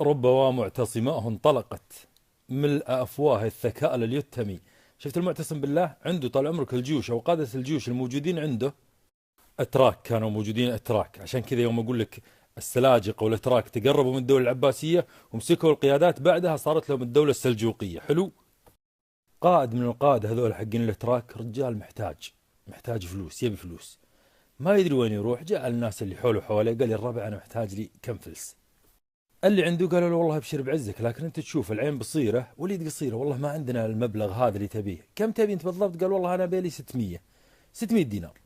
رب ومعتصماه انطلقت ملء أفواه الثكال اليتمي. شفت المعتصم بالله عنده طال عمرك الجيوش أو قادة الجيوش الموجودين عنده أتراك، كانوا موجودين أتراك. عشان كذا يوم أقول لك السلاجقة والأتراك تقربوا من الدولة العباسية ومسكوا القيادات، بعدها صارت لهم الدولة السلجوقية. حلو. قائد من القادة هذول حقين الأتراك رجال محتاج فلوس، يبي فلوس، ما يدري وين يروح. جاء الناس اللي حوله حواليه قال: يا الربع أنا محتاج لي كم فلس. اللي عنده قالوا له: والله ابشر بعزك، لكن انت تشوف العين بصيره واليد قصيره، والله ما عندنا المبلغ هذا اللي تبيه. كم تبي انت بالضبط؟ قال: والله انا بيلي 600 دينار.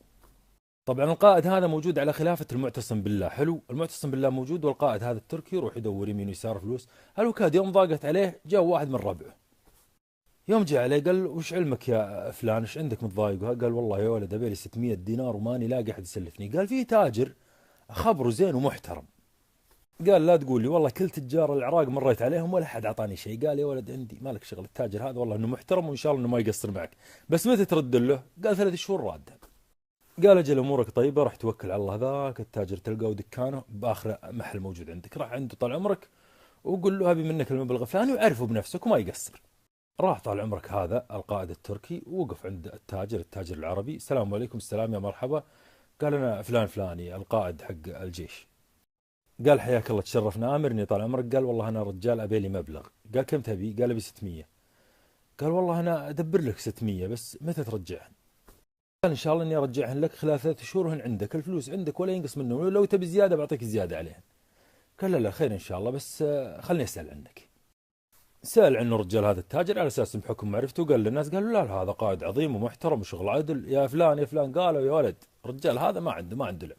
طبعا القائد هذا موجود على خلافة المعتصم بالله. حلو. المعتصم بالله موجود والقائد هذا التركي يروح يدور يمين ويسار فلوس. الوكاد يوم ضاقت عليه جاء واحد من ربعه، يوم جاء عليه قال: وش علمك يا فلان، ايش عندك متضايق؟ قال: والله يا ولد ابيلي 600 دينار وماني لاقي احد يسلفني. قال: في تاجر خبره زين ومحترم. قال: لا تقول لي، والله كل تجار العراق مريت عليهم ولا حد اعطاني شيء. قال: يا ولد عندي، مالك شغل، التاجر هذا والله انه محترم وان شاء الله انه ما يقصر معك، بس متى ترد له؟ قال: 3 شهور رادها. قال: اجل امورك طيبه، راح توكل على الله. ذاك التاجر تلقاه دكانه باخر محل موجود عندك، راح عنده طال عمرك وقول له: ابي منك المبلغ الفلاني، ويعرفه بنفسك وما يقصر. راح طال عمرك هذا القائد التركي ووقف عند التاجر العربي: السلام عليكم. السلام، يا مرحبا. قال: انا فلان فلاني القائد حق الجيش. قال: حياك الله، تشرفنا، امرني طال عمرك. قال: والله انا رجال ابي لي مبلغ. قال: كم تبي؟ قال: ابي 600. قال: والله انا ادبر لك 600، بس متى ترجعهن؟ قال: ان شاء الله اني ارجعهن لك خلال 3 شهور، هن عندك الفلوس عندك ولا ينقص منه، ولو تبي زياده بعطيك زياده عليهن. قال: لا لا خير ان شاء الله، بس خلني اسال عنك. سال عنه الرجال هذا التاجر على اساس بحكم معرفته، قال للناس، قالوا: لا لا هذا قائد عظيم ومحترم وشغل عدل يا فلان يا فلان. قالوا: يا ولد الرجال هذا ما عنده لعب.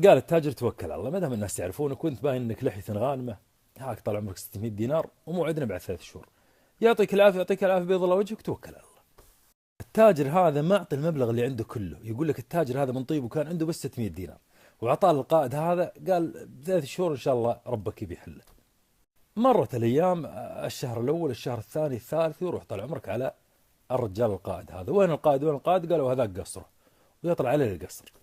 قال التاجر: توكل على الله، ما دام الناس يعرفونك وانت باين انك لحية غانمه، هاك طال عمرك 600 دينار وموعدنا بعد 3 شهور. يعطيك العافيه، يعطيك العافيه، بيض الله وجهك، توكل على الله. التاجر هذا ما اعطي المبلغ اللي عنده كله. يقول لك التاجر هذا من طيب وكان عنده بس 600 دينار، وعطاه للقائد هذا، قال: ب3 شهور ان شاء الله ربك يبي حله. مرت الايام، الشهر الاول، الشهر الثاني، الثالث، يروح طال عمرك على الرجال القائد هذا: وين القائد وين القائد؟ قالوا: هذاك قصره. ويطلع عليه القصر.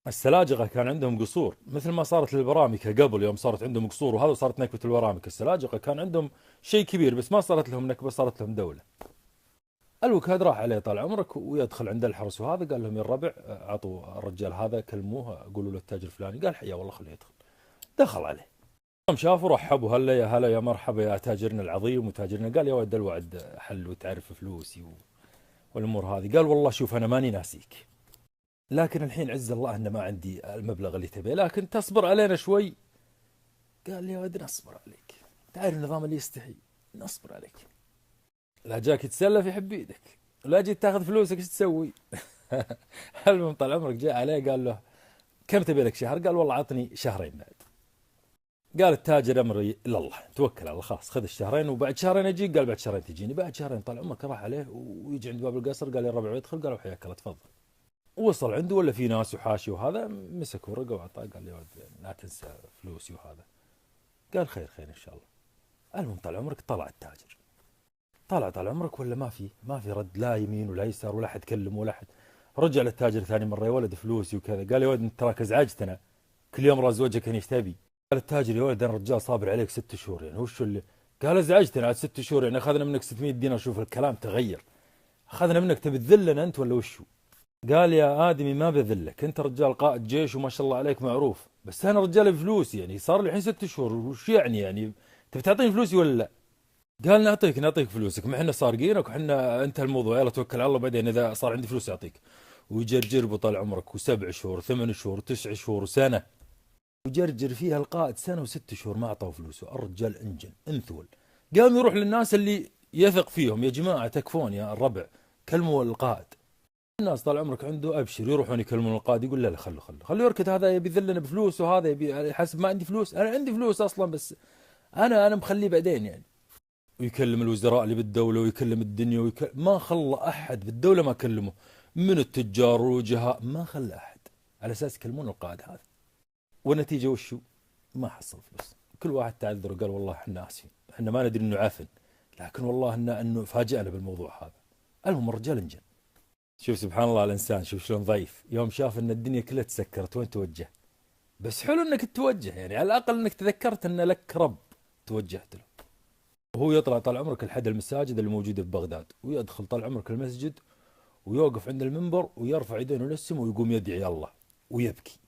السلاجقة كان عندهم قصور مثل ما صارت للبرامكة قبل، يوم صارت عندهم قصور وهذا صارت نكبة البرامكة. السلاجقة كان عندهم شيء كبير بس ما صارت لهم نكبة، صارت لهم دولة. الوكاد راح عليه طال عمرك ويدخل عند الحرس، وهذا قال لهم: يا الربع عطوا الرجال هذا، كلموه قولوا له التاجر الفلاني. قال: حيا والله خليه يدخل. دخل عليه، يوم شافوا رحبوا: هلا يا هلا يا مرحبا يا تاجرنا العظيم وتاجرنا. قال: يا ولد الوعد حل وتعرف فلوسي والامور هذه. قال: والله شوف انا ماني ناسيك، لكن الحين عز الله ان ما عندي المبلغ اللي تبيه، لكن تصبر علينا شوي. قال: يا ولد نصبر عليك، تعرف النظام اللي يستحي، نصبر عليك. لا جاك يتسلف يحب ايدك، لا جيت تاخذ فلوسك ايش تسوي؟ المهم طال عمرك جاء عليه قال له: كم تبي لك شهر؟ قال: والله عطني شهرين بعد. قال التاجر: امري الى الله، توكل على الله، خلاص خذ الشهرين وبعد شهرين اجيك. قال: بعد شهرين تجيني. بعد شهرين طال عمرك راح عليه ويجي عند باب القصر. قال: يا الربع يدخل. قالوا: حياك الله تفضل. وصل عنده ولا في ناس وحاشي وهذا، مسك ورقه وعطاه. قال: يا ولد لا تنسى فلوسي وهذا. قال: خير خير ان شاء الله. المهم طال عمرك طلع التاجر، طلع طال عمرك ولا ما في رد، لا يمين ولا يسار ولا حد كلمه ولا حد. رجع للتاجر ثاني مره: يا ولد فلوسي وكذا. قال: يا ولد انت تراك ازعجتنا، كل يوم راز وجهك ايش تبي؟ قال التاجر: يا ولد انا رجال صابر عليك 6 شهور، يعني وش اللي؟ قال: ازعجتنا عاد 6 شهور، يعني اخذنا منك 600 دينار. شوف الكلام تغير، اخذنا منك تبي تذلنا انت ولا وشو؟ قال: يا آدمي ما بذلك، أنت رجال قائد جيش وما شاء الله عليك معروف، بس أنا رجال بفلوس، يعني صار لي الحين 6 شهور، وش يعني تبي تعطيني فلوسي ولا لا؟ قال: نعطيك فلوسك، ما احنا سارقينك وحنا انتهى الموضوع، يلا توكل على الله، بعدين إذا صار عندي فلوس أعطيك. ويجرجر بطال عمرك، و7 شهور 8 شهور 9 شهور وسنة، وجرجر فيها القائد سنة و6 شهور ما أعطاه فلوسه. الرجال انثول. قام يروح للناس اللي يثق فيهم: يا جماعة تكفون يا الربع، كلموا القائد. الناس طال عمرك عنده ابشر يروحون يكلمون القاضي، يقول: لا لا خلوا يركض، هذا يبي يذلنا بفلوس وهذا يبي يحسب ما عندي فلوس. انا عندي فلوس اصلا، بس انا مخليه بعدين يعني. ويكلم الوزراء اللي بالدوله ويكلم الدنيا ما خلى احد بالدوله ما كلمه، من التجار والوجهاء ما خلى احد، على اساس يكلمون القائد هذا. والنتيجه وشو؟ ما حصل فلوس. كل واحد تعذر وقال: والله احنا اسفين، احنا ما ندري انه عفن، لكن والله انه فاجأنا بالموضوع هذا. المهم الرجال انجن. شوف سبحان الله الإنسان، شوف شلون ضعيف، يوم شاف أن الدنيا كلها تسكرت وين توجه؟ بس حلو أنك توجه، يعني على الأقل أنك تذكرت أن لك رب توجهت له، وهو يطلع طال عمرك لحد المساجد اللي موجودة في بغداد، ويدخل طال عمرك المسجد ويوقف عند المنبر ويرفع يدينه للسماء ويقوم يدعي الله ويبكي،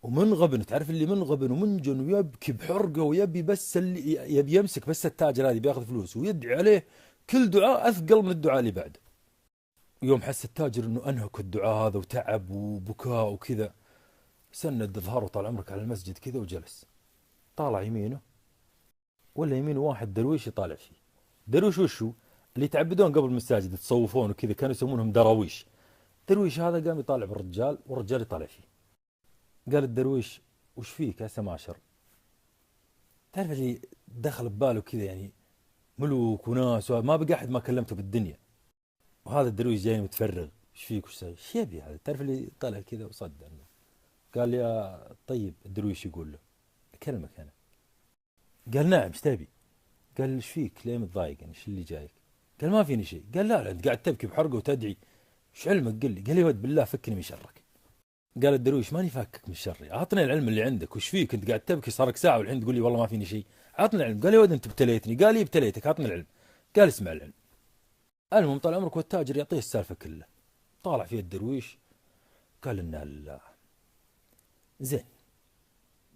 ومن غبن، تعرف اللي من غبن ومنجن ويبكي بحرقه، ويبي بس اللي يبي يمسك بس التاجر هذا بياخذ فلوس ويدعي عليه كل دعاء أثقل من الدعاء اللي بعده. يوم حس التاجر انه انهك الدعاء هذا وتعب وبكاء وكذا، سند ظهره طال عمرك على المسجد كذا وجلس، طالع يمينه ولا يمينه واحد درويش يطالع فيه. درويش وشو؟ اللي يتعبدون قبل المساجد يتصوفون وكذا، كانوا يسمونهم دراويش. درويش هذا قام يطالع بالرجال والرجال يطالع فيه. قال الدرويش وش فيك يا سماشر؟ تعرف اللي دخل بباله كذا يعني ملوك وناس، ما بقى احد ما كلمته بالدنيا، وهذا الدرويش جاي متفرغ، ايش فيك وش سوي؟ ايش يبي هذا؟ تعرف اللي طلع كذا وصدق. قال يا طيب، الدرويش يقول له اكلمك انا. قال نعم، ايش تبي؟ قال ايش فيك؟ ليه متضايق؟ يعني ايش اللي جايك؟ قال ما فيني شيء. قال لا انت قاعد تبكي بحرقه وتدعي، ايش علمك؟ قل لي. قال يا ولد بالله فكني من شرك. قال الدرويش ماني فاكك من شري، عطني العلم اللي عندك، وش فيك انت قاعد تبكي صار لك ساعه والحين تقول لي والله ما فيني شيء؟ عطني العلم. قال يا ولد انت ابتليتني. قال لي ابتليتك، عطني العلم. قال اسمع العلم. المهم طال عمرك والتاجر يعطيه السالفه كلها. طالع فيه الدرويش قال إنا لله. زين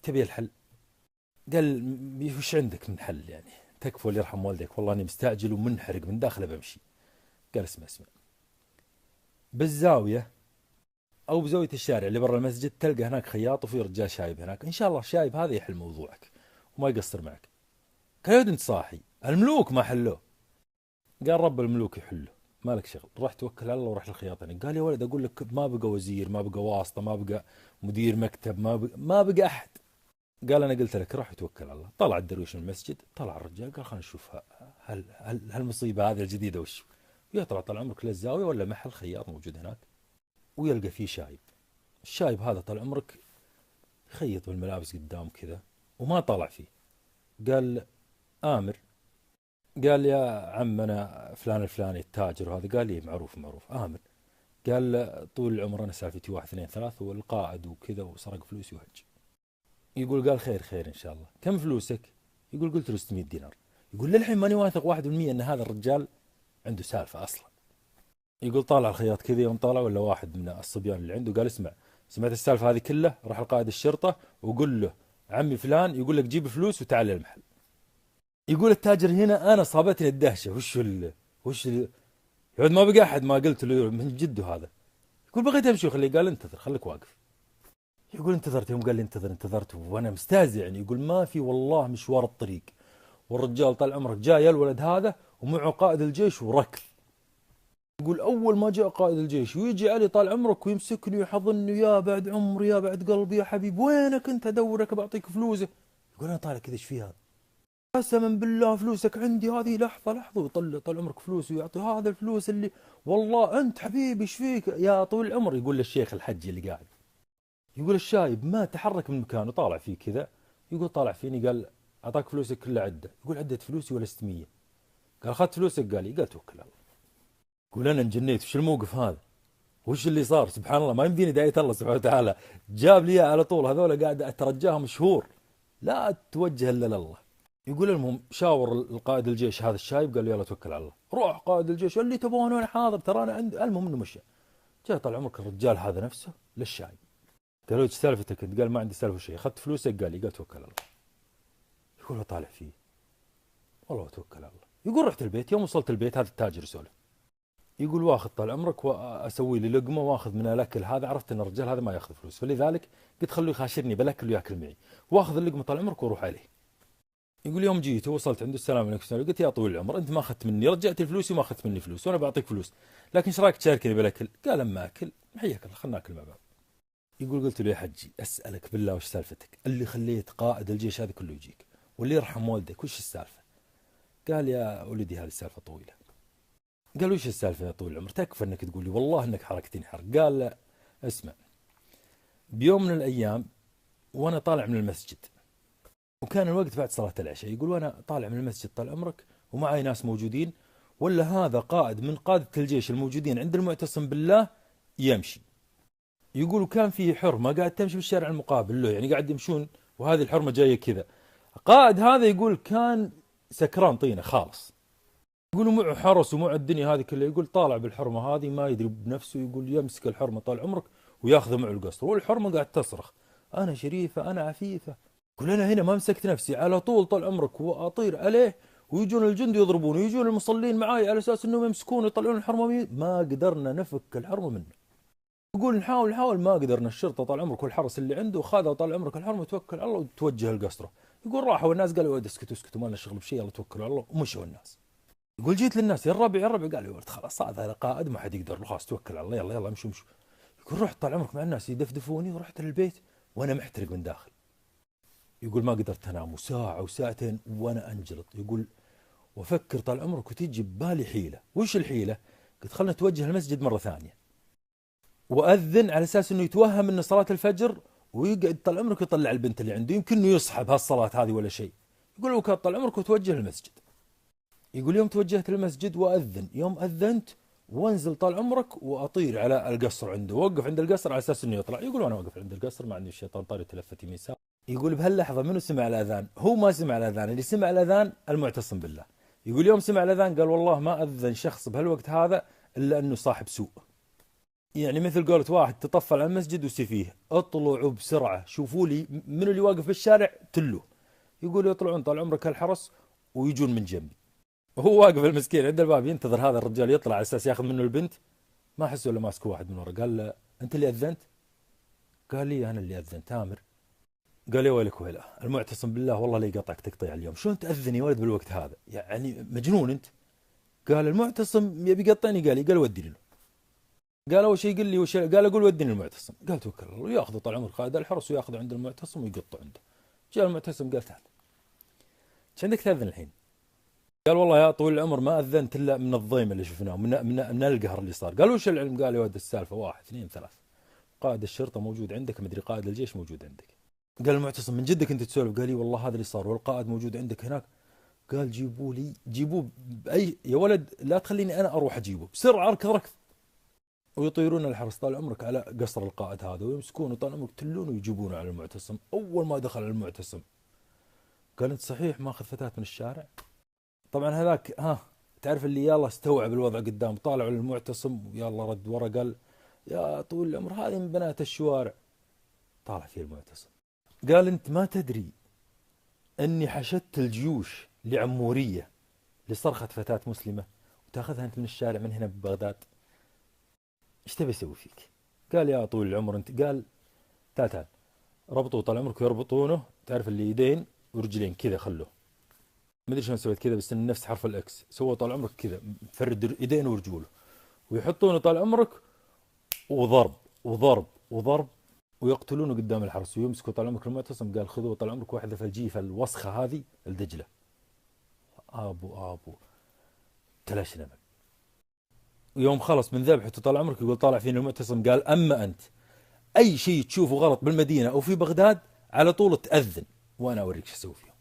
تبي الحل؟ قال وش عندك من حل يعني؟ تكفى اللي يرحم والديك، والله اني مستعجل ومنحرق من داخله بمشي. قال اسمع، بالزاويه او بزاويه الشارع اللي برا المسجد تلقى هناك خياط وفي رجال شايب هناك، ان شاء الله الشايب هذا يحل موضوعك وما يقصر معك. قال يا ولد انت صاحي، الملوك ما حلوه. قال رب الملوك يحله، مالك شغل، روح توكل على الله وروح للخياط هناك. قال يا ولد اقول لك ما بقى وزير، ما بقى واسطه، ما بقى مدير مكتب، ما بقى احد. قال انا قلت لك روح توكل على الله. طلع الدرويش من المسجد، طلع الرجال قال خلينا نشوف هالمصيبه هذه الجديده وش. يطلع طال عمرك للزاويه ولا محل خياط موجود هناك، ويلقى فيه شايب. الشايب هذا طال عمرك يخيط بالملابس قدام كذا وما طلع فيه. قال آمر. قال يا عمنا فلان الفلاني التاجر، وهذا قال لي معروف آمر. قال طول العمر انا سالفتي واحد اثنين ثلاث والقائد وكذا وسرق فلوسي وهج. يقول قال خير ان شاء الله، كم فلوسك؟ يقول قلت له 600 دينار. يقول للحين ماني واثق 1% ان هذا الرجال عنده سالفه اصلا. يقول طالع الخياط كذا، يوم طالع ولا واحد من الصبيان اللي عنده قال اسمع، سمعت السالفه هذه كلها؟ راح لقائد الشرطه وقول له عمي فلان يقول لك جيب فلوس وتعال للمحل. يقول التاجر هنا انا صابتني الدهشه، يقول ما بقى احد ما قلت له من جده هذا. يقول بغيت امشي وخليه. قال انتظر خليك واقف. يقول انتظرت، يوم قال لي انتظرت وانا مستهزئ يعني. يقول ما في والله مشوار الطريق والرجال طال عمرك جاي الولد هذا ومعه قائد الجيش وركض. يقول اول ما جاء قائد الجيش ويجي علي طال عمرك ويمسكني ويحضني، يا بعد عمري يا بعد قلبي يا حبيب وينك انت، ادورك بعطيك فلوسه. يقول انا طالع كذا ايش في هذا؟ قسما بالله فلوسك عندي هذه، لحظه ويطلع طال عمرك فلوس ويعطي هذا الفلوس اللي والله انت حبيبي ايش فيك يا طويل العمر. يقول للشيخ الحج اللي قاعد، يقول الشايب ما تحرك من مكانه طالع فيه كذا. يقول طالع فيني قال اعطاك فلوسك كلها عده. يقول عده فلوسي ولا 600؟ قال اخذت فلوسك؟ قال لي. قال توكل على الله. يقول انا انجنيت، وش الموقف هذا؟ وش اللي صار؟ سبحان الله ما يمديني داية الله سبحانه وتعالى جاب لي على طول، هذول قاعد اترجاهم شهور لا توجه الا لله. يقول المهم شاور القائد الجيش هذا الشايب، قال له يلا توكل على الله، روح قائد الجيش اللي تبغونه انا حاضر ترى انا عندي. المهم انه مشى. جاء طال عمرك الرجال هذا نفسه للشايب، قالوا ايش سالفتك انت؟ قال ما عندي سالفه شيء، اخذت فلوسك؟ قال لي. قال توكل على الله. يقول له طالع فيه والله توكل على الله. يقول رحت البيت، يوم وصلت البيت هذا التاجر يسولف، يقول واخذ طال عمرك واسوي لي لقمه واخذ من الاكل هذا، عرفت ان الرجال هذا ما ياخذ فلوس فلذلك قلت خلوه يخاشرني بالاكل وياكل معي، واخذ اللقمه طال عمرك واروح عليه. يقول يوم جيت ووصلت عنده السلام عليكم، قلت يا طويل العمر انت ما اخذت مني، رجعت الفلوس وما اخذت مني فلوس وانا بعطيك فلوس، لكن ايش رايك تشاركني بالاكل؟ قال اما اكل حياك الله خلنا ناكل مع بعض. يقول قلت له يا حجي اسالك بالله وش سالفتك اللي خليت قائد الجيش هذا كله يجيك واللي يرحم والدك وش السالفه؟ قال يا ولدي هذه السالفه طويله. قال وش السالفه يا طويل العمر؟ تكفى انك تقول لي والله انك حركتني حرق. قال لا اسمع، بيوم من الايام وانا طالع من المسجد وكان الوقت بعد صلاة العشاء، يقول وانا طالع من المسجد طال عمرك ومعي ناس موجودين، ولا هذا قائد من قادة الجيش الموجودين عند المعتصم بالله يمشي. يقول كان فيه حرمة قاعد تمشي بالشارع المقابل له، يعني قاعد يمشون وهذه الحرمة جاية كذا، القائد هذا يقول كان سكران طينه خالص، يقولوا معه حرس ومع الدنيا هذه كلها، يقول طالع بالحرمة هذه ما يدري بنفسه، يقول يمسك الحرمة طال عمرك وياخذ معه القصر، والحرمة قاعد تصرخ أنا شريفة أنا عفيفة. يقول أنا هنا ما مسكت نفسي على طول طال عمرك وأطير عليه، ويجون الجند يضربون، ويجون المصلين معاي على أساس أنهم يمسكون يطلعون الحرمة ما قدرنا نفك الحرمة منه. يقول نحاول ما قدرنا، الشرطة طال عمرك والحرس اللي عنده خذوا طال عمرك الحرمة وتوكل على الله وتوجه القصره. يقول راحوا الناس قالوا اسكتوا ما لنا شغل بشيء، يلا توكلوا على الله، ومشوا الناس. يقول جيت للناس يا الربع قال يا ولد خلاص هذا قائد ما حد يقدر له، خلاص توكل على الله، يلا امشوا. يقول رحت طال عمرك مع الناس يدفدفوني ورحت للبيت وانا محترق من داخل. يقول ما قدرت انام، وساعه وساعتين وانا انجلط. يقول وافكر طال عمرك وتجي ببالي حيله. وش الحيله؟ قلت خلنا نتوجه المسجد مره ثانيه واذن على اساس انه يتوهم ان صلاه الفجر، ويقعد طال عمرك يطلع البنت اللي عنده يمكن انه يصحى بهالصلاه هذه ولا شيء. يقول وكان طال عمرك وتوجه المسجد. يقول يوم توجهت للمسجد وأذن، يوم أذنت وانزل طال عمرك وأطير على القصر عنده، وقف عند القصر على أساس أنه يطلع. يقول وأنا واقف عند القصر ما عندي الشيطان طاري تلفت يمين يسار. يقول بهاللحظة منو سمع الأذان؟ هو ما سمع الأذان، اللي سمع الأذان المعتصم بالله. يقول يوم سمع الأذان قال والله ما أذن شخص بهالوقت هذا إلا أنه صاحب سوء. يعني مثل قولة واحد تطفل على المسجد وسفيه اطلعوا بسرعة شوفوا لي منو اللي واقف بالشارع تلوه. يقول يطلعون طال عمرك الحرس ويجون من جنبي، وهو واقف المسكين عند الباب ينتظر هذا الرجال يطلع على اساس ياخذ منه البنت. ما حسوا الا ماسك واحد من ورا. قال له انت اللي اذنت؟ قال لي انا اللي اذنت امر. قال يا ويلك ويله المعتصم بالله والله لا يقطعك تقطيع اليوم، شلون تاذن يا ولد بالوقت هذا؟ يعني مجنون انت. قال المعتصم يبي يقطعني. قال وديني له. قال اول شيء قل لي وش، قال اقول وديني المعتصم. قال توكل الله، وياخذه طال عمر قائد الحرس وياخذه عند المعتصم ويقطع عنده. جاء المعتصم قال تعال ايش عندك تاذن الحين؟ قال والله يا طويل العمر ما أذنت إلا من الضيم اللي شفناه من القهر اللي صار. قال وش العلم؟ قال يا ولد السالفة واحد اثنين ثلاث، قائد الشرطة موجود عندك، مدري قائد الجيش موجود عندك. قال المعتصم من جدك أنت تسولف؟ قال لي والله هذا اللي صار والقائد موجود عندك هناك. قال جيبوه بأي يا ولد، لا تخليني أنا أروح أجيبه بسرعة، ركض ويطيرون الحرس طال عمرك على قصر القائد هذا ويمسكونه طال عمرك تلونه ويجيبونه على المعتصم. أول ما دخل على المعتصم قال أنت صحيح ماخذ فتاة من الشارع؟ طبعا هذاك تعرف اللي يلا استوعب الوضع قدام، طالعوا للمعتصم ويلا رد ورا. قال يا طويل العمر هذه من بنات الشوارع. طالع فيه المعتصم قال انت ما تدري اني حشدت الجيوش لعمورية لصرخة فتاة مسلمة وتاخذها انت من الشارع من هنا ببغداد؟ ايش تبي اسوي فيك؟ قال يا طويل العمر انت، قال تعال ربطوا طال عمرك ويربطونه، تعرف اللي يدين ورجلين كذا خلوه، ما ادري شلون سويت كذا بس نفس حرف الاكس سوى طال عمرك كذا، فرد يدين ورجوله ويحطونه طال عمرك وضرب وضرب وضرب ويقتلونه قدام الحرس ويمسكوا طال عمرك المعتصم. قال خذوه طال عمرك واحده في الجيفه الوسخه هذه الدجله. ابو تلاشنا من ويوم خلص من ذبحته طال عمرك يقول طالع فينا المعتصم قال اما انت اي شيء تشوفه غلط بالمدينه او في بغداد على طول تاذن وانا اوريك شو اسوي فيه.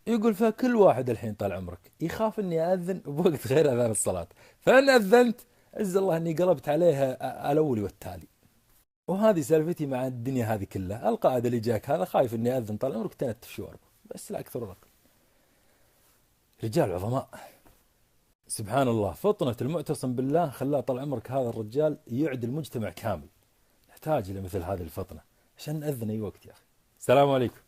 يقول فكل واحد الحين طال عمرك يخاف اني اذن بوقت غير اذان الصلاه، فانا اذنت عز الله اني قلبت عليها الاولي والتالي. وهذه سالفتي مع الدنيا هذه كلها. القائد اللي جاك هذا خايف اني اذن طال عمرك تنتف شواربه بس لا اكثر ولا اقل. رجال عظماء سبحان الله. فطنة المعتصم بالله خلاه طال عمرك هذا الرجال يعد المجتمع كامل. يحتاج الى مثل هذه الفطنة عشان نأذن اي وقت يا اخي. السلام عليكم.